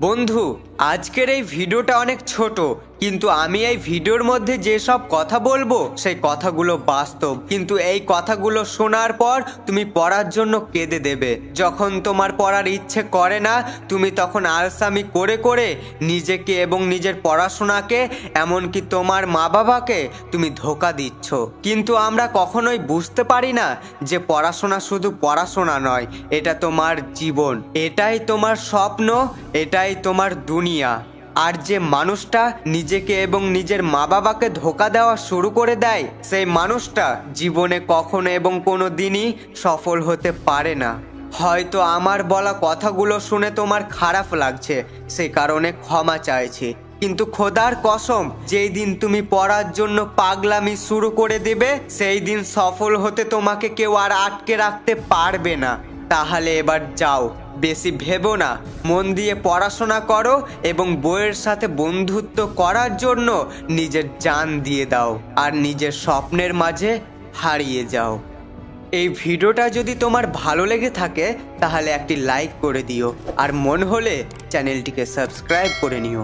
বন্ধু, আজকের এই ভিডিওটা অনেক ছোট, কিন্তু আমি এই ভিডিওর মধ্যে যেসব কথা বলবো সেই কথাগুলো বাস্তব। কিন্তু এই কথাগুলো শোনার পর তুমি পড়ার জন্য কেঁদে দেবে। যখন তোমার পড়ার ইচ্ছে করে না, তুমি তখন আলসামি করে করে নিজেকে এবং নিজের পড়াশোনাকে, এমনকি তোমার মা বাবাকে তুমি ধোঁকা দিচ্ছ। কিন্তু আমরা কখনোই বুঝতে পারি না যে পড়াশোনা শুধু পড়াশোনা নয়, এটা তোমার জীবন, এটাই তোমার স্বপ্ন, এটাই তোমার দুনিয়া। আর যে মানুষটা নিজেকে এবং নিজের মা বাবাকে ধোঁকা দেওয়া শুরু করে দেয়, সেই মানুষটা জীবনে কখনো এবং কোনো দিনই সফল হতে পারে না। হয়তো আমার বলা কথাগুলো শুনে তোমার খারাপ লাগছে, সে কারণে ক্ষমা চাইছি। কিন্তু খোদার কসম, যেই দিন তুমি পড়ার জন্য পাগলামি শুরু করে দেবে, সেই দিন সফল হতে তোমাকে কেউ আর আটকে রাখতে পারবে না। তাহলে এবার যাও, বেশি ভেবো না, মন দিয়ে পড়াশোনা করো এবং বইয়ের সাথে বন্ধুত্ব করার জন্য নিজের জান দিয়ে দাও আর নিজের স্বপ্নের মাঝে হারিয়ে যাও। এই ভিডিওটা যদি তোমার ভালো লেগে থাকে তাহলে একটি লাইক করে দিও, আর মন হলে চ্যানেলটিকে সাবস্ক্রাইব করে নিও।